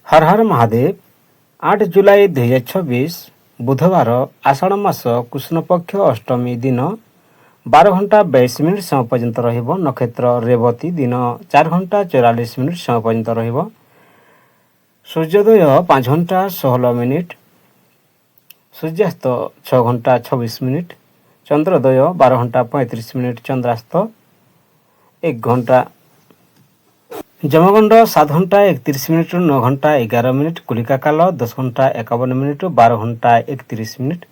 हर हर महादेव। 8 जुलाई 2026 बुधवार आषाढ़ मास कृष्ण पक्ष अष्टमी दिन 12 घंटा 22 मिनिट समय पर्यंत रहिबो। नक्षत्र रेवती दिन 4 घंटा 44 मिनिट समय पर्यंत रहिबो। सूर्योदय 5 घंटा 16 मिनिट, सूर्यास्त 6 घंटा 26 मिनिट, चंद्रोदय 12 घंटा 35 मिनिट, चंद्रास्त 1 घंटा। जमगंड 7 घंटा 31 मिनिट 9 घंटा 11 मिनिट, कुलिका काल 10 घंटा 51 मिनिट 12 घंटा 31 मिनिट,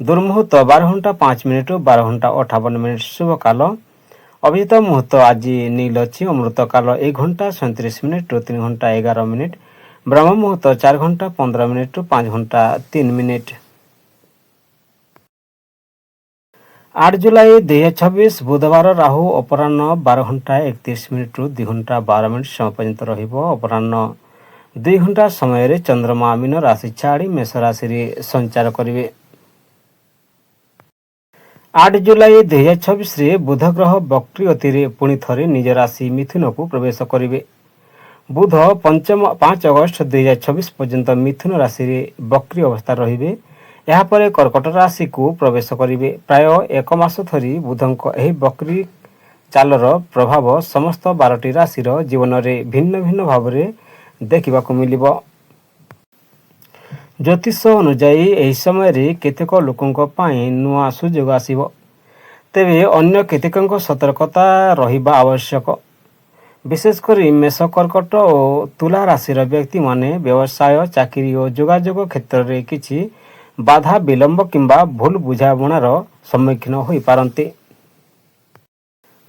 दुर्मुहूर्त 12 घंटा 5 मिनिट 12 घंटा 58 मिनिट, शुभ काल अभिजित मुहूर्त आज नील अच्छी, अमृत काल 1 घंटा 37 मिनिट 3 घंटा 11 मिनिट, ब्रह्म मुहूर्त 4 घंटा 15 मिनिट 5 घंटा 3 मिनिट। 8 जुलाई 2026 बुधवार राहु अपराह्न 12 घंटा 31 मिनिट 2 घंटा 12 मिनिट समय पर्यंत रहिबो। अपराह्न 2 घंटा समय चंद्रमा मीन राशि छाड़ी मेष राशि संचार करिवे। 8 जुलाई 2026 बुध ग्रह वक्री गति पुणी थरे निज राशि मिथुन को प्रवेश करिवे। बुध 5 अगस्त 2026 पर्यंत मिथुन राशि वक्री अवस्था रहिबे। यापर कर्कट राशि को प्रवेश करिवे। प्राय 1 मास धरी बुधक एही वक्री चालर प्रभाव समस्त 12टी राशिर जीवन में भिन्न भिन्न भाव देखा मिलिबो। ज्योतिष अनुजाई एही समय केतेक लोकंक पई नुआ सुयोग आसिबो, तेबे अन्य केतेकंक सतर्कता रहिबा आवश्यक। विशेषकर मेष, कर्कट और तुला राशिर व्यक्ति माने व्यवसाय, चाकरी और जोगाजोग क्षेत्र में किछि बाधा, विलंब किंबा भूल बुझामणार सम्मुखीन होई पारंते।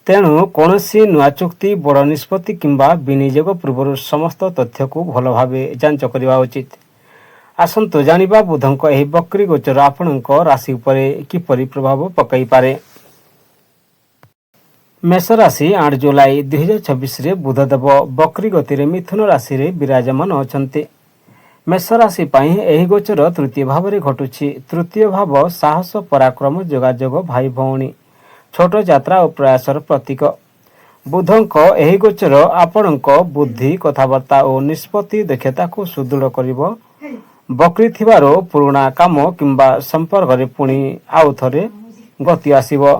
तेणु कौनसी नुआ चुक्ति, बड़ निष्पत्ति किंबा विनियोग पूर्व समस्त तथ्य को भल भावे जांच करने उचित। आसंतु जानिबा बुधंक एही वक्री गोचर आपणक राशि उपरे किपरि प्रभाव पकाई पारे। मेष राशि 8 जुलाई 2026 बुधदेव वक्री गति मिथुन राशि विराजमान अछंती। मेष राशि पाई एही गोचर तृतीय भाव में घटुछि। तृतीय भाव साहस, पराक्रम, जोगाजोग, भाई भौणी, छोट यात्रा और प्रयासर प्रतीक। बुधंक एही गोचर आपणक बुद्धि, कथबार्ता और निष्पत्ति दक्षता को सुदृढ़ करिबो। वक्री थिबारो पुराणा काम किंबा संपर्क रे पुणी आउ थरे गति आसिबो।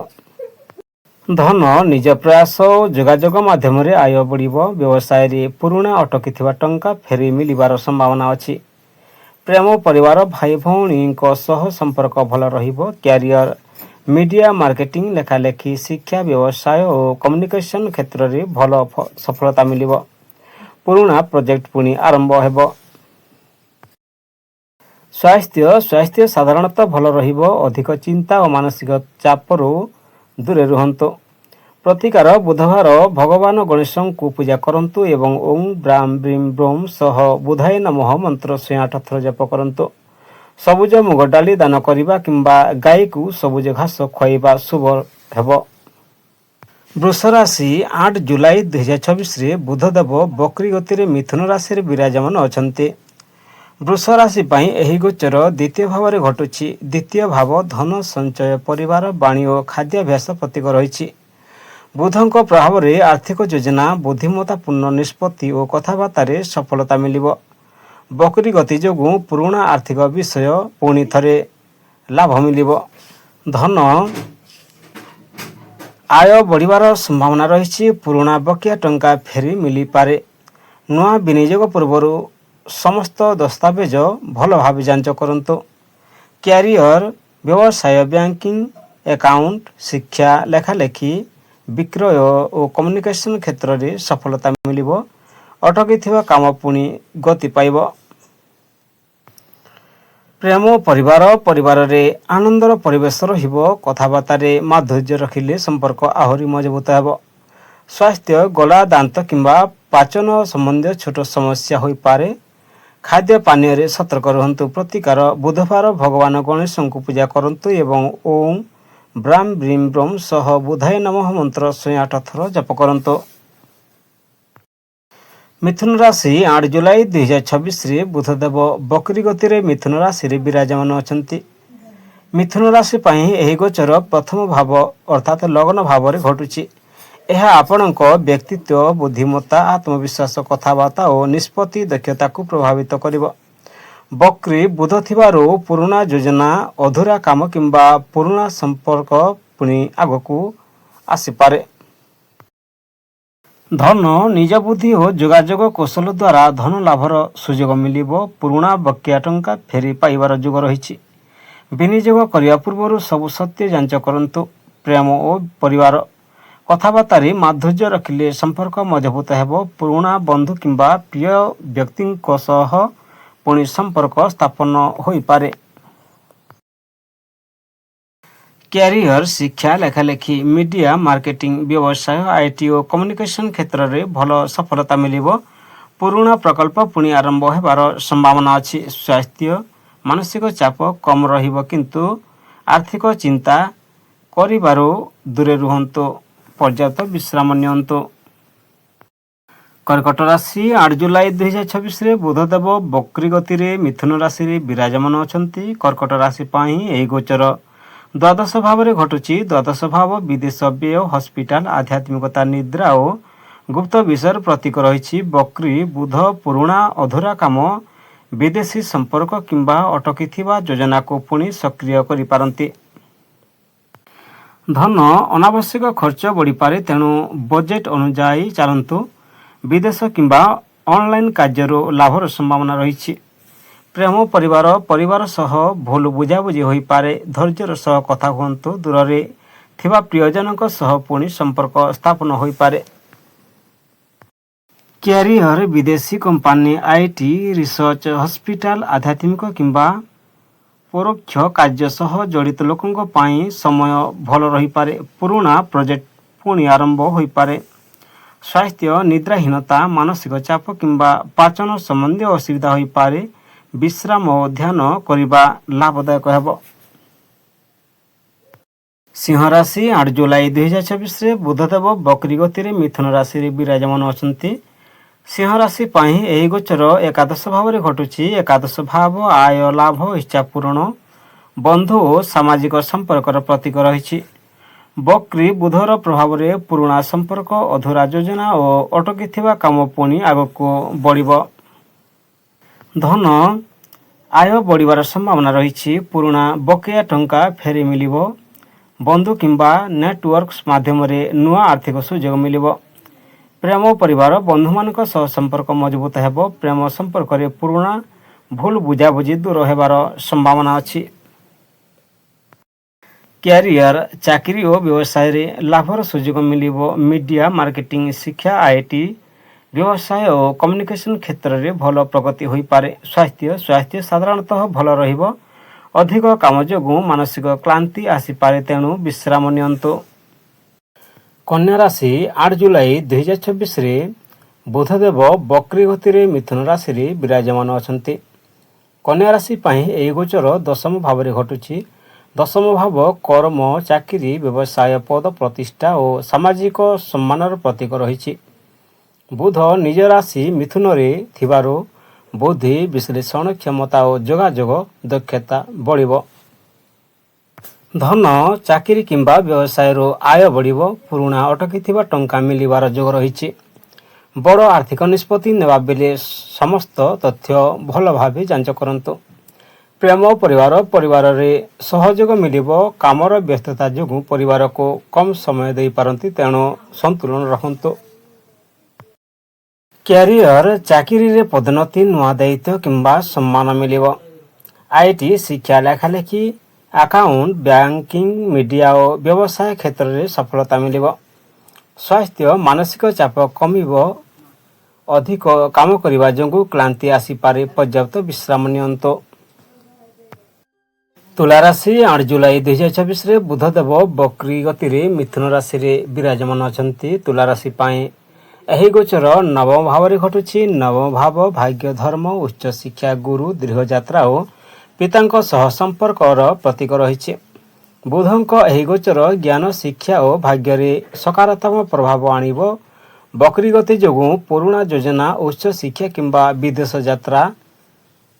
धन निज प्रयास और जोगाजोग माध्यम आय बढ़िबो। व्यवसाय रे पुराणा अटकी टंका फेरी मिलिबार संभावना अछि। प्रेम, परिवार, भाई भौणी सह संपर्क भल रहिबो। कैरियर, मीडिया, मार्केटिंग, लेखालेखी, शिक्षा, व्यवसाय और कम्युनिकेशन क्षेत्र में भल सफलता मिलिबो। पुराणा प्रोजेक्ट पुणी आरंभ हेबो। स्वास्थ्य साधारणतः भल रहिबो। अधिक चिंता और मानसिक चापरू दूरे रुहंतु। प्रतिकार बुधवार भगवान गणेश को पूजा करंतु एवं ओं ब्राम ब्रीम ब्रोम सह बुधाय नमः मंत्र 108 थर जप करंतु। सबुज मुग डाली दान करिबा किंबा गाय को सबुज घास खुआइबा शुभ हेबो। वृष राशि 8 जुलाई 2026 बुधदेव वक्री गति मिथुन राशि विराजमान अछंती। वृष राशि पाई एही गोचर द्वितीय भाव में घटुछि। द्वितीय भाव धन, संचय, परिवार, वाणी और खाद्याभ्यास प्रतीक रही। बुधंक प्रभाव में आर्थिक योजना, बुद्धिमत्तापूर्ण निष्पत्ति और कथबार्ता सफलता मिलिबो। वक्री गति जोगु पुराणा आर्थिक विषय पुणी थरे लाभ मिलिबो। धन आय बढ़िबार संभावना रही। पुराणा बकिया टंका फेरी मिली पारे। नुआ विनियोग पूर्व समस्त दस्तावेज भल भाव जांच करंतु। कैरियर, व्यवसाय, बैंकिंग, अकाउंट, शिक्षा, लेखालेखी, विक्रय और कम्युनिकेशन क्षेत्र में सफलता मिलिबो। अटकी थिबा काम पुणी गति पाइबो। प्रेम, परिवार रे आनंदर परिवेश रहिबो। कथबार्ता माधुर्य रखिले संपर्क आहुरी मजबूत हेबो। स्वास्थ्य, गला, दांत किंबा पाचन संबंधी छोट समस्या होई पारे। खाद्य पानीय रे सतर्क रहंतु। प्रतिकार बुधवार भगवान गणेश को पूजा करंतु एवं ओं ब्राम ब्रीम ब्रोम सह बुधाय नमः मंत्र 108 थर जप करंतु। मिथुन राशि 8 जुलाई 2026 बुधदेव वक्री गति मिथुन राशि विराजमान अछंती। मिथुन राशि पाई एही गोचर प्रथम भाव अर्थात लग्न भाव में घटुछि। ଏହା ଆପଣଙ୍କ ବ୍ୟକ୍ତିତ୍ୱ, ବୁଦ୍ଧିମତ୍ତା, ଆତ୍ମବିଶ୍ୱାସ, କଥାବାର୍ତ୍ତା ଓ ନିଷ୍ପତ୍ତି ଦକ୍ଷତାକୁ ପ୍ରଭାବିତ କରିବ। ବକ୍ରି ବୁଧ ଥିବାରୁ ପୁରୁଣା ଯୋଜନା, ଅଧୁରା କାମ କିମ୍ବା ପୁରୁଣା ସମ୍ପର୍କ ପୁଣି ଆଗକୁ ଆସିପାରେ। ଧନ, ନିଜ ବୁଦ୍ଧି ଓ ଯୋଗାଯୋଗ କୌଶଳ ଦ୍ୱାରା ଧନ ଲାଭର ସୁଯୋଗ ମିଳିବ। ପୁରୁଣା ବକେୟା ଟଙ୍କା ଫେରି ପାଇବାର ଯୋଗ ରହିଛି। ବିନିଯୋଗ କରିବା ପୂର୍ବରୁ ସବୁ ସତ୍ୟ ଯାଞ୍ଚ କରନ୍ତୁ। ପ୍ରେମ ଓ ପରିବାର କଥାବାର୍ତ୍ତାରେ ମାଧୁର୍ଯ୍ୟ ରଖିଲେ ସମ୍ପର୍କ ମଜବୁତ ହେବ। ପୁରୁଣା ବନ୍ଧୁ କିମ୍ବା ପ୍ରିୟ ବ୍ୟକ୍ତିଙ୍କ ସହ ପୁଣି ସମ୍ପର୍କ ସ୍ଥାପନ ହୋଇପାରେ। କ୍ୟାରିୟର, ଶିକ୍ଷା, ଲେଖାଲେଖି, ମିଡ଼ିଆ, ମାର୍କେଟିଂ, ବ୍ୟବସାୟ, ଆଇଟି ଓ କମ୍ୟୁନିକେସନ୍ କ୍ଷେତ୍ରରେ ଭଲ ସଫଳତା ମିଳିବ। ପୁରୁଣା ପ୍ରକଳ୍ପ ପୁଣି ଆରମ୍ଭ ହେବାର ସମ୍ଭାବନା ଅଛି। ସ୍ୱାସ୍ଥ୍ୟ, ମାନସିକ ଚାପ କମ୍ ରହିବ କିନ୍ତୁ ଆର୍ଥିକ ଚିନ୍ତା କରିବାରୁ ଦୂରେ ରୁହନ୍ତୁ। ପର୍ଯ୍ୟାପ୍ତ ବିଶ୍ରାମ ନିଅନ୍ତୁ। କର୍କଟ ରାଶି 8 ଜୁଲାଇ 2026ରେ ବୁଧଦେବ ବକ୍ରି ଗତିରେ ମିଥୁନ ରାଶିରେ ବିରାଜମାନ ଅଛନ୍ତି। କର୍କଟ ରାଶି ପାଇଁ ଏହି ଗୋଚର ଦ୍ୱାଦଶ ଭାବରେ ଘଟୁଛି। ଦ୍ୱାଦଶ ଭାବ ବିଦେଶ, ବ୍ୟୟ, ହସ୍ପିଟାଲ, ଆଧ୍ୟାତ୍ମିକତା, ନିଦ୍ରା ଓ ଗୁପ୍ତ ବିଷୟର ପ୍ରତୀକ ରହିଛି। ବକ୍ରି ବୁଧ ପୁରୁଣା ଅଧୁରା କାମ, ବିଦେଶୀ ସମ୍ପର୍କ କିମ୍ବା ଅଟକିଥିବା ଯୋଜନାକୁ ପୁଣି ସକ୍ରିୟ କରିପାରନ୍ତି। ଧନ, ଅନାବଶ୍ୟକ ଖର୍ଚ୍ଚ ବଢ଼ିପାରେ, ତେଣୁ ବଜେଟ୍ ଅନୁଯାୟୀ ଚାଲନ୍ତୁ। ବିଦେଶ କିମ୍ବା ଅନଲାଇନ୍ କାର୍ଯ୍ୟରୁ ଲାଭର ସମ୍ଭାବନା ରହିଛି। ପ୍ରେମ, ପରିବାର ସହ ଭୁଲ ବୁଝାବୁଝି ହୋଇପାରେ। ଧୈର୍ଯ୍ୟର ସହ କଥା ହୁଅନ୍ତୁ। ଦୂରରେ ଥିବା ପ୍ରିୟଜନଙ୍କ ସହ ପୁଣି ସମ୍ପର୍କ ସ୍ଥାପନ ହୋଇପାରେ। କ୍ୟାରିୟର, ବିଦେଶୀ କମ୍ପାନୀ, ଆଇଟି, ରିସର୍ଚ୍ଚ, ହସ୍ପିଟାଲ, ଆଧ୍ୟାତ୍ମିକ କିମ୍ବା ପରୋକ୍ଷ କାର୍ଯ୍ୟ ସହ ଜଡ଼ିତ ଲୋକଙ୍କ ପାଇଁ ସମୟ ଭଲ ରହିପାରେ। ପୁରୁଣା ପ୍ରୋଜେକ୍ଟ ପୁଣି ଆରମ୍ଭ ହୋଇପାରେ। ସ୍ୱାସ୍ଥ୍ୟ, ନିଦ୍ରାହୀନତା, ମାନସିକ ଚାପ କିମ୍ବା ପାଚନ ସମ୍ବନ୍ଧୀୟ ଅସୁବିଧା ହୋଇପାରେ। ବିଶ୍ରାମ ଓ ଧ୍ୟାନ କରିବା ଲାଭଦାୟକ ହେବ। ସିଂହ ରାଶି 8 ଜୁଲାଇ 2026ରେ ବୁଧଦେବ ବକ୍ରି ଗତିରେ ମିଥୁନ ରାଶିରେ ବିରାଜମାନ ଅଛନ୍ତି। ସିଂହ ରାଶି ପାଇଁ ଏହି ଗୋଚର ଏକାଦଶ ଭାବରେ ଘଟୁଛି। ଏକାଦଶ ଭାବ ଆୟ, ଲାଭ, ଇଚ୍ଛା ପୂରଣ, ବନ୍ଧୁ ଓ ସାମାଜିକ ସମ୍ପର୍କର ପ୍ରତୀକ ରହିଛି। ବକ୍ରି ବୁଧର ପ୍ରଭାବରେ ପୁରୁଣା ସମ୍ପର୍କ, ଅଧୁରା ଯୋଜନା ଓ ଅଟକିଥିବା କାମ ପୁଣି ଆଗକୁ ବଢ଼ିବ। ଧନ, ଆୟ ବଢ଼ିବାର ସମ୍ଭାବନା ରହିଛି। ପୁରୁଣା ବକେୟା ଟଙ୍କା ଫେରି ମିଳିବ। ବନ୍ଧୁ କିମ୍ବା ନେଟୱାର୍କସ୍ ମାଧ୍ୟମରେ ନୂଆ ଆର୍ଥିକ ସୁଯୋଗ ମିଳିବ। ପ୍ରେମ, ପରିବାର, ବନ୍ଧୁମାନଙ୍କ ସହ ସମ୍ପର୍କ ମଜବୁତ ହେବ। ପ୍ରେମ ସମ୍ପର୍କରେ ପୁରୁଣା ଭୁଲ ବୁଝାବୁଝି ଦୂର ହେବାର ସମ୍ଭାବନା ଅଛି। କ୍ୟାରିୟର, ଚାକିରି ଓ ବ୍ୟବସାୟରେ ଲାଭର ସୁଯୋଗ ମିଳିବ। ମିଡ଼ିଆ, ମାର୍କେଟିଂ, ଶିକ୍ଷା, ଆଇଟି, ବ୍ୟବସାୟ ଓ କମ୍ୟୁନିକେସନ୍ କ୍ଷେତ୍ରରେ ଭଲ ପ୍ରଗତି ହୋଇପାରେ। ସ୍ୱାସ୍ଥ୍ୟ ସାଧାରଣତଃ ଭଲ ରହିବ। ଅଧିକ କାମ ଯୋଗୁଁ ମାନସିକ କ୍ଳାନ୍ତି ଆସିପାରେ, ତେଣୁ ବିଶ୍ରାମ ନିଅନ୍ତୁ। କନ୍ୟା ରାଶି 8 ଜୁଲାଇ 2026ରେ ବୁଧଦେବ ବକ୍ରି ଗତିରେ ମିଥୁନ ରାଶିରେ ବିରାଜମାନ ଅଛନ୍ତି। କନ୍ୟା ରାଶି ପାଇଁ ଏହି ଗୋଚର ଦଶମ ଭାବରେ ଘଟୁଛି। ଦଶମ ଭାବ କର୍ମ, ଚାକିରି, ବ୍ୟବସାୟ, ପଦ ପ୍ରତିଷ୍ଠା ଓ ସାମାଜିକ ସମ୍ମାନର ପ୍ରତୀକ ରହିଛି। ବୁଧ ନିଜ ରାଶି ମିଥୁନରେ ଥିବାରୁ ବୁଦ୍ଧି, ବିଶ୍ଳେଷଣ କ୍ଷମତା ଓ ଯୋଗାଯୋଗ ଦକ୍ଷତା ବଢ଼ିବ। ଧନ, ଚାକିରି କିମ୍ବା ବ୍ୟବସାୟରୁ ଆୟ ବଢ଼ିବ। ପୁରୁଣା ଅଟକିଥିବା ଟଙ୍କା ମିଳିବାର ଯୋଗ ରହିଛି। ବଡ଼ ଆର୍ଥିକ ନିଷ୍ପତ୍ତି ନେବା ବେଳେ ସମସ୍ତ ତଥ୍ୟ ଭଲ ଭାବେ ଯାଞ୍ଚ କରନ୍ତୁ। ପ୍ରେମ, ପରିବାରରେ ସହଯୋଗ ମିଳିବ। କାମର ବ୍ୟସ୍ତତା ଯୋଗୁଁ ପରିବାରକୁ କମ୍ ସମୟ ଦେଇପାରନ୍ତି, ତେଣୁ ସନ୍ତୁଳନ ରଖନ୍ତୁ। କ୍ୟାରିୟର, ଚାକିରିରେ ପଦୋନ୍ନତି, ନୂଆ ଦାୟିତ୍ୱ କିମ୍ବା ସମ୍ମାନ ମିଳିବ। ଆଇଟି, ଶିକ୍ଷା, ଲେଖାଲେଖି, ଆକାଉଣ୍ଟ, ବ୍ୟାଙ୍କିଂ, ମିଡ଼ିଆ ଓ ବ୍ୟବସାୟ କ୍ଷେତ୍ରରେ ସଫଳତା ମିଳିବ। ସ୍ୱାସ୍ଥ୍ୟ, ମାନସିକ ଚାପ କମିବ। ଅଧିକ କାମ କରିବା ଯୋଗୁଁ କ୍ଳାନ୍ତି ଆସିପାରେ। ପର୍ଯ୍ୟାପ୍ତ ବିଶ୍ରାମ ନିଅନ୍ତୁ। ତୁଲା ରାଶି 8 ଜୁଲାଇ 2026ରେ ବୁଧଦେବ ବକ୍ରି ଗତିରେ ମିଥୁନ ରାଶିରେ ବିରାଜମାନ ଅଛନ୍ତି। ତୁଲା ରାଶି ପାଇଁ ଏହି ଗୋଚର ନବମ ଭାବରେ ଘଟୁଛି। ନବମ ଭାବ ଭାଗ୍ୟ, ଧର୍ମ, ଉଚ୍ଚ ଶିକ୍ଷା, ଗୁରୁ, ଦୀର୍ଘଯାତ୍ରା ଓ ପିତାଙ୍କ ସହ ସମ୍ପର୍କର ପ୍ରତୀକ ରହିଛି। ବୁଧଙ୍କ ଏହି ଗୋଚର ଜ୍ଞାନ, ଶିକ୍ଷା ଓ ଭାଗ୍ୟରେ ସକାରାତ୍ମକ ପ୍ରଭାବ ଆଣିବ। ବକ୍ରି ଗତି ଯୋଗୁଁ ପୁରୁଣା ଯୋଜନା, ଉଚ୍ଚ ଶିକ୍ଷା କିମ୍ବା ବିଦେଶ ଯାତ୍ରା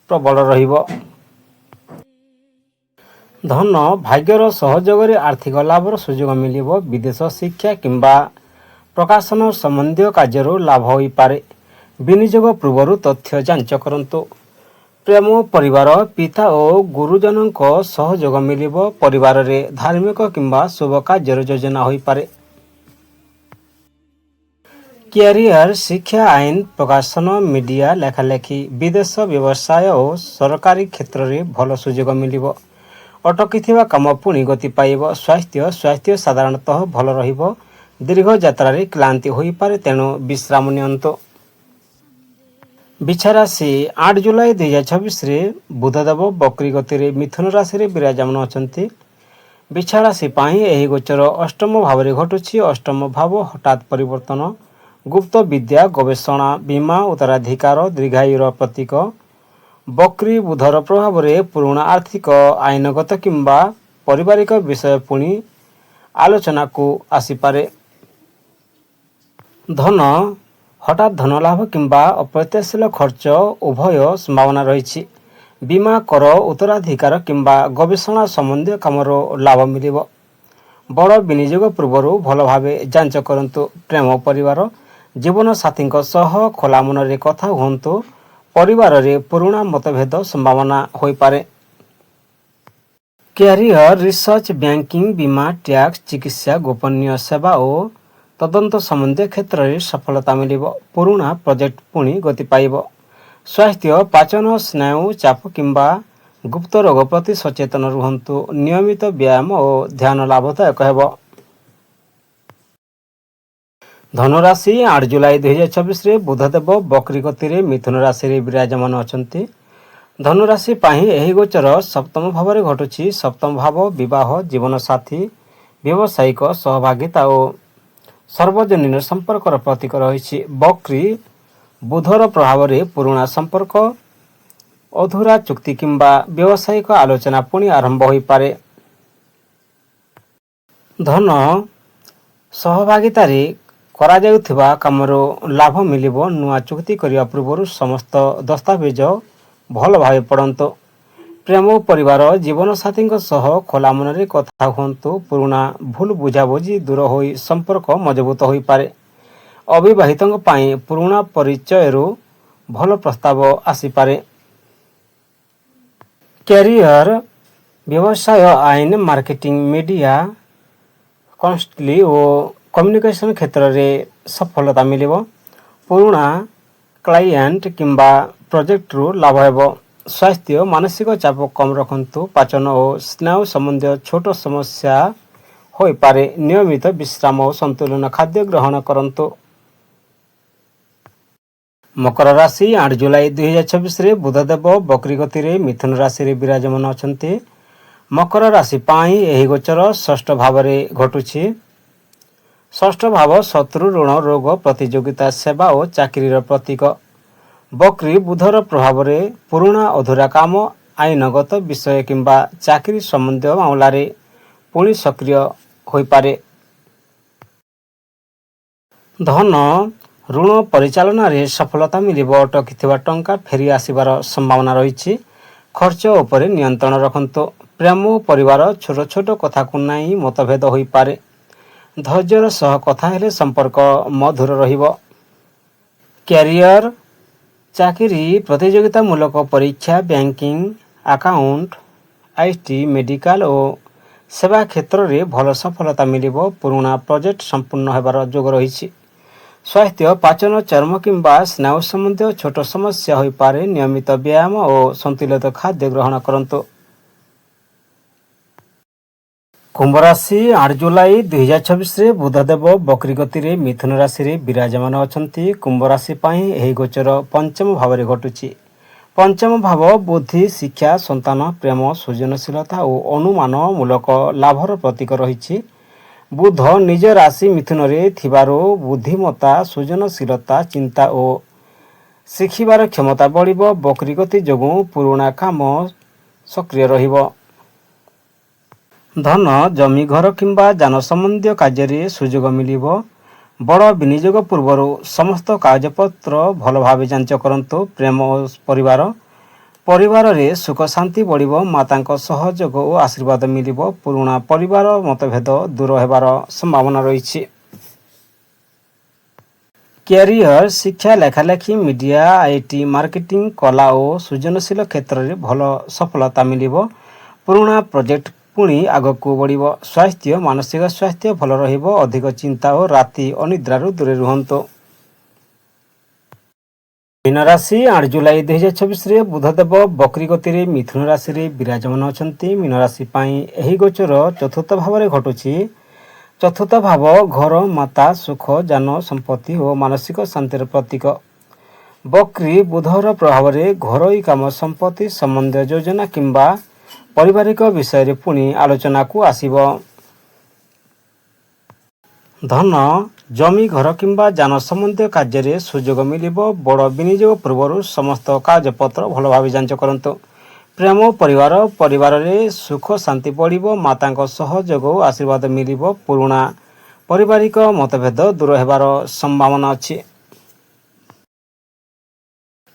ପ୍ରବଳ ରହିବ। ଧନ, ଭାଗ୍ୟର ସହଯୋଗରେ ଆର୍ଥିକ ଲାଭର ସୁଯୋଗ ମିଳିବ। ବିଦେଶ, ଶିକ୍ଷା କିମ୍ବା ପ୍ରକାଶନ ସମ୍ବନ୍ଧୀୟ କାର୍ଯ୍ୟରୁ ଲାଭ ହୋଇପାରେ। ବିନିଯୋଗ ପୂର୍ବରୁ ତଥ୍ୟ ଯାଞ୍ଚ କରନ୍ତୁ। ପ୍ରେମ ପରିବାର ପିତା ଓ ଗୁରୁଜନଙ୍କ ସହଯୋଗ ମିଳିବ। ପରିବାରରେ ଧାର୍ମିକ କିମ୍ବା ଶୁଭ କାର୍ଯ୍ୟର ଯୋଜନା ହୋଇପାରେ। କ୍ୟାରିୟର ଶିକ୍ଷା ଆଇନ ପ୍ରକାଶନ ମିଡ଼ିଆ ଲେଖାଲେଖି ବିଦେଶ ବ୍ୟବସାୟ ଓ ସରକାରୀ କ୍ଷେତ୍ରରେ ଭଲ ସୁଯୋଗ ମିଳିବ। ଅଟକିଥିବା କାମ ପୁଣି ଗତି ପାଇବ। ସ୍ୱାସ୍ଥ୍ୟ ସାଧାରଣତଃ ଭଲ ରହିବ। ଦୀର୍ଘ ଯାତ୍ରାରେ କ୍ଳାନ୍ତି ହୋଇପାରେ, ତେଣୁ ବିଶ୍ରାମ ନିଅନ୍ତୁ। ବିଛା ରାଶି 8 ଜୁଲାଇ 2026ରେ ବୁଧଦେବ ବକ୍ରି ଗତିରେ ମିଥୁନ ରାଶିରେ ବିରାଜମାନ ଅଛନ୍ତି। ବିଛା ରାଶି ପାଇଁ ଏହି ଗୋଚର ଅଷ୍ଟମ ଭାବରେ ଘଟୁଛି। ଅଷ୍ଟମ ଭାବ ହଠାତ୍ ପରିବର୍ତ୍ତନ, ଗୁପ୍ତ ବିଦ୍ୟା, ଗବେଷଣା, ବୀମା, ଉତ୍ତରାଧିକାର, ଦୀର୍ଘାୟୁର ପ୍ରତୀକ। ବକ୍ରି ବୁଧର ପ୍ରଭାବରେ ପୁରୁଣା ଆର୍ଥିକ, ଆଇନଗତ କିମ୍ବା ପାରିବାରିକ ବିଷୟ ପୁଣି ଆଲୋଚନାକୁ ଆସିପାରେ। ଧନ ହଠାତ୍ ଧନ ଲାଭ କିମ୍ବା ଅପ୍ରତ୍ୟାଶିତ ଖର୍ଚ୍ଚ ଉଭୟ ସମ୍ଭାବନା ରହିଛି। ବୀମା, କର, ଉତ୍ତରାଧିକାର କିମ୍ବା ଗବେଷଣା ସମ୍ବନ୍ଧୀୟ କାମର ଲାଭ ମିଳିବ। ବଡ଼ ବିନିଯୋଗ ପୂର୍ବରୁ ଭଲ ଭାବେ ଯାଞ୍ଚ କରନ୍ତୁ। ପ୍ରେମ ପରିବାର ଜୀବନସାଥୀଙ୍କ ସହ ଖୋଲା ମନରେ କଥା ହୁଅନ୍ତୁ। ପରିବାରରେ ପୁରୁଣା ମତଭେଦ ସମ୍ଭାବନା ହୋଇପାରେ। କ୍ୟାରିୟର ରିସର୍ଚ୍ଚ, ବ୍ୟାଙ୍କିଂ, ବୀମା, ଟ୍ୟାକ୍ସ, ଚିକିତ୍ସା, ଗୋପନୀୟ ସେବା ଓ ତଦନ୍ତ ସମ୍ବନ୍ଧୀୟ କ୍ଷେତ୍ରରେ ସଫଳତା ମିଳିବ। ପୁରୁଣା ପ୍ରୋଜେକ୍ଟ ପୁଣି ଗତି ପାଇବ। ସ୍ୱାସ୍ଥ୍ୟ, ପାଚନ, ସ୍ନାୟୁ ଚାପ କିମ୍ବା ଗୁପ୍ତ ରୋଗ ପ୍ରତି ସଚେତନ ରୁହନ୍ତୁ। ନିୟମିତ ବ୍ୟାୟାମ ଓ ଧ୍ୟାନ ଲାଭଦାୟକ ହେବ। ଧନୁରାଶି 8 ଜୁଲାଇ 2026ରେ ବୁଧଦେବ ବକ୍ରି ଗତିରେ ମିଥୁନ ରାଶିରେ ବିରାଜମାନ ଅଛନ୍ତି। ଧନୁରାଶି ପାଇଁ ଏହି ଗୋଚର ସପ୍ତମ ଭାବରେ ଘଟୁଛି। ସପ୍ତମ ଭାବ ବିବାହ, ଜୀବନସାଥୀ, ବ୍ୟବସାୟିକ ସହଭାଗିତା ଓ ସାର୍ବଜନୀନ ସମ୍ପର୍କର ପ୍ରତୀକ ରହିଛି। ବକ୍ରି ବୁଧର ପ୍ରଭାବରେ ପୁରୁଣା ସମ୍ପର୍କ, ଅଧୁରା ଚୁକ୍ତି କିମ୍ବା ବ୍ୟବସାୟିକ ଆଲୋଚନା ପୁଣି ଆରମ୍ଭ ହୋଇପାରେ। ଧନ ସହଭାଗିତାରେ କରାଯାଉଥିବା କାମରୁ ଲାଭ ମିଳିବ। ନୂଆ ଚୁକ୍ତି କରିବା ପୂର୍ବରୁ ସମସ୍ତ ଦସ୍ତାବେଜ ଭଲ ଭାବେ ପଢ଼ନ୍ତୁ। ପ୍ରେମ ପରିବାର ଜୀବନସାଥୀଙ୍କ ସହ ଖୋଲା ମନରେ କଥା ହୁଅନ୍ତୁ। ପୁରୁଣା ଭୁଲ ବୁଝାବୁଝି ଦୂର ହୋଇ ସମ୍ପର୍କ ମଜବୁତ ହୋଇପାରେ। ଅବିବାହିତଙ୍କ ପାଇଁ ପୁରୁଣା ପରିଚୟରୁ ଭଲ ପ୍ରସ୍ତାବ ଆସିପାରେ। କ୍ୟାରିୟର ବ୍ୟବସାୟ, ଆଇନ, ମାର୍କେଟିଂ, ମିଡ଼ିଆ, କନସଲ୍ଟିଂ ଓ କମ୍ୟୁନିକେସନ କ୍ଷେତ୍ରରେ ସଫଳତା ମିଳିବ। ପୁରୁଣା କ୍ଲାଏଣ୍ଟ କିମ୍ବା ପ୍ରୋଜେକ୍ଟରୁ ଲାଭ ହେବ। ସ୍ୱାସ୍ଥ୍ୟ ମାନସିକ ଚାପ କମ୍ ରଖନ୍ତୁ। ପାଚନ ଓ ସ୍ନାୟୁ ସମ୍ବନ୍ଧୀୟ ଛୋଟ ସମସ୍ୟା ହୋଇପାରେ। ନିୟମିତ ବିଶ୍ରାମ ଓ ସନ୍ତୁଳନ ଖାଦ୍ୟ ଗ୍ରହଣ କରନ୍ତୁ। ମକର ରାଶି 8 ଜୁଲାଇ 2026ରେ ବୁଧଦେବ ବକ୍ରି ଗତିରେ ମିଥୁନ ରାଶିରେ ବିରାଜମାନ ଅଛନ୍ତି। ମକର ରାଶି ପାଇଁ ଏହି ଗୋଚର ଷଷ୍ଠ ଭାବରେ ଘଟୁଛି। ଷଷ୍ଠ ଭାବ ଶତ୍ରୁ, ଋଣ, ରୋଗ, ପ୍ରତିଯୋଗିତା, ସେବା ଓ ଚାକିରିର ପ୍ରତୀକ। ବକ୍ରି ବୁଧର ପ୍ରଭାବରେ ପୁରୁଣା ଅଧୁରା କାମ, ଆଇନଗତ ବିଷୟ କିମ୍ବା ଚାକିରି ସମ୍ବନ୍ଧୀୟ ମାମଲାରେ ପୁଣି ସକ୍ରିୟ ହୋଇପାରେ। ଧନ ଋଣ ପରିଚାଳନାରେ ସଫଳତା ମିଳିବ। ଅଟକିଥିବା ଟଙ୍କା ଫେରି ଆସିବାର ସମ୍ଭାବନା ରହିଛି। ଖର୍ଚ୍ଚ ଉପରେ ନିୟନ୍ତ୍ରଣ ରଖନ୍ତୁ। ପ୍ରେମ ପରିବାର ଛୋଟ ଛୋଟ କଥାକୁ ନେଇ ମତଭେଦ ହୋଇପାରେ। ଧୈର୍ଯ୍ୟର ସହ କଥା ହେଲେ ସମ୍ପର୍କ ମଧୁର ରହିବ। କ୍ୟାରିୟର ଚାକିରି, ପ୍ରତିଯୋଗିତାମୂଳକ ପରୀକ୍ଷା, ବ୍ୟାଙ୍କିଂ, ଆକାଉଣ୍ଟ, ଆଇଟି, ମେଡିକାଲ ଓ ସେବା କ୍ଷେତ୍ରରେ ଭଲ ସଫଳତା ମିଳିବ। ପୁରୁଣା ପ୍ରୋଜେକ୍ଟ ସମ୍ପୂର୍ଣ୍ଣ ହେବାର ଯୋଗ ରହିଛି। ସ୍ୱାସ୍ଥ୍ୟ, ପାଚନ, ଚର୍ମ କିମ୍ବା ସ୍ନାୟୁ ସମ୍ବନ୍ଧୀୟ ଛୋଟ ସମସ୍ୟା ହୋଇପାରେ। ନିୟମିତ ବ୍ୟାୟାମ ଓ ସନ୍ତୁଳିତ ଖାଦ୍ୟ ଗ୍ରହଣ କରନ୍ତୁ। କୁମ୍ଭ ରାଶି 8 ଜୁଲାଇ 2026ରେ ବୁଧଦେବ ବକ୍ରି ଗତିରେ ମିଥୁନ ରାଶିରେ ବିରାଜମାନ ଅଛନ୍ତି। କୁମ୍ଭ ରାଶି ପାଇଁ ଏହି ଗୋଚର ପଞ୍ଚମ ଭାବରେ ଘଟୁଛି। ପଞ୍ଚମ ଭାବ ବୁଦ୍ଧି, ଶିକ୍ଷା, ସନ୍ତାନ, ପ୍ରେମ, ସୃଜନଶୀଳତା ଓ ଅନୁମାନମୂଳକ ଲାଭର ପ୍ରତୀକ ରହିଛି। ବୁଧ ନିଜ ରାଶି ମିଥୁନରେ ଥିବାରୁ ବୁଦ୍ଧିମତ୍ତା, ସୃଜନଶୀଳତା, ଚିନ୍ତା ଓ ଶିଖିବାର କ୍ଷମତା ବଢ଼ିବ। ବକ୍ରି ଗତି ଯୋଗୁଁ ପୁରୁଣା କାମ ସକ୍ରିୟ ରହିବ। ଧନ, ଜମି, ଘର କିମ୍ବା ଯାନ ସମ୍ବନ୍ଧୀୟ କାର୍ଯ୍ୟରେ ସୁଯୋଗ ମିଳିବ। ବଡ଼ ବିନିଯୋଗ ପୂର୍ବରୁ ସମସ୍ତ କାଗଜପତ୍ର ଭଲ ଭାବେ ଯାଞ୍ଚ କରନ୍ତୁ। ପ୍ରେମ ଓ ପରିବାରରେ ସୁଖ ଶାନ୍ତି ବଢ଼ିବ। ମାତାଙ୍କ ସହଯୋଗ ଓ ଆଶୀର୍ବାଦ ମିଳିବ। ପୁରୁଣା ପରିବାର ମତଭେଦ ଦୂର ହେବାର ସମ୍ଭାବନା ରହିଛି। କ୍ୟାରିୟର ଶିକ୍ଷା, ଲେଖାଲେଖି, ମିଡ଼ିଆ, ଆଇଟି, ମାର୍କେଟିଂ, କଲା ଓ ସୃଜନଶୀଳ କ୍ଷେତ୍ରରେ ଭଲ ସଫଳତା ମିଳିବ। ପୁରୁଣା ପ୍ରୋଜେକ୍ଟ ପୁଣି ଆଗକୁ ବଢ଼ିବ। ସ୍ୱାସ୍ଥ୍ୟ, ମାନସିକ ସ୍ୱାସ୍ଥ୍ୟ ଭଲ ରହିବ। ଅଧିକ ଚିନ୍ତା ଓ ରାତି ଅନିଦ୍ରାରୁ ଦୂରେ ରୁହନ୍ତୁ। ମୀନ ରାଶି 8 ଜୁଲାଇ 2024ରେ ବୁଧଦେବ ବକ୍ରି ଗତିରେ ମିଥୁନ ରାଶିରେ ବିରାଜମାନ ଅଛନ୍ତି। ମୀନ ରାଶି ପାଇଁ ଏହି ଗୋଚର ଚତୁର୍ଥ ଭାବରେ ଘଟୁଛି। ଚତୁର୍ଥ ଭାବ ଘର, ମାତା, ସୁଖ, ଯାନ, ସମ୍ପତ୍ତି ଓ ମାନସିକ ଶାନ୍ତିର ପ୍ରତୀକ। ବକ୍ରି ବୁଧର ପ୍ରଭାବରେ ଘରୋଇ କାମ, ସମ୍ପତ୍ତି ସମ୍ବନ୍ଧୀୟ ଯୋଜନା କିମ୍ବା ପାରିବାରିକ ବିଷୟରେ ପୁଣି ଆଲୋଚନାକୁ ଆସିବ। ଧନ, ଜମି, ଘର କିମ୍ବା ଯାନ ସମ୍ବନ୍ଧୀୟ କାର୍ଯ୍ୟରେ ସୁଯୋଗ ମିଳିବ। ବଡ଼ ବିନିଯୋଗ ପୂର୍ବରୁ ସମସ୍ତ କାଗଜପତ୍ର ଭଲ ଭାବେ ଯାଞ୍ଚ କରନ୍ତୁ। ପ୍ରେମ, ପରିବାରରେ ସୁଖ ଶାନ୍ତି ବଢ଼ିବ। ମାତାଙ୍କ ସହଯୋଗ ଓ ଆଶୀର୍ବାଦ ମିଳିବ। ପୁରୁଣା ପାରିବାରିକ ମତଭେଦ ଦୂର ହେବାର ସମ୍ଭାବନା ଅଛି।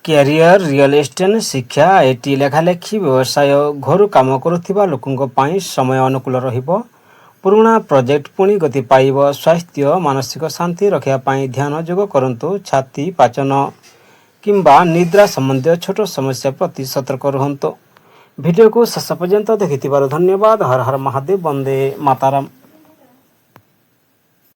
କ୍ୟାରିୟର, ରିଅଲ ଏଷ୍ଟେଟ୍, ଶିକ୍ଷା, ଆଇଟି, ଲେଖାଲେଖି, ବ୍ୟବସାୟ, ଘରୁ କାମ କରୁଥିବା ଲୋକଙ୍କ ପାଇଁ ସମୟ ଅନୁକୂଳ ରହିବ। ପୁରୁଣା ପ୍ରୋଜେକ୍ଟ ପୁଣି ଗତି ପାଇବ। ସ୍ୱାସ୍ଥ୍ୟ, ମାନସିକ ଶାନ୍ତି ରଖିବା ପାଇଁ ଧ୍ୟାନ ଯୋଗ କରନ୍ତୁ। ଛାତି, ପାଚନ କିମ୍ବା ନିଦ୍ରା ସମ୍ବନ୍ଧୀୟ ଛୋଟ ସମସ୍ୟା ପ୍ରତି ସତର୍କ ରୁହନ୍ତୁ। ଭିଡ଼ିଓକୁ ଶେଷ ପର୍ଯ୍ୟନ୍ତ ଦେଖିଥିବାରୁ ଧନ୍ୟବାଦ। ହର ହର ମହାଦେବ, ବନ୍ଦେ ମାତାରାମ।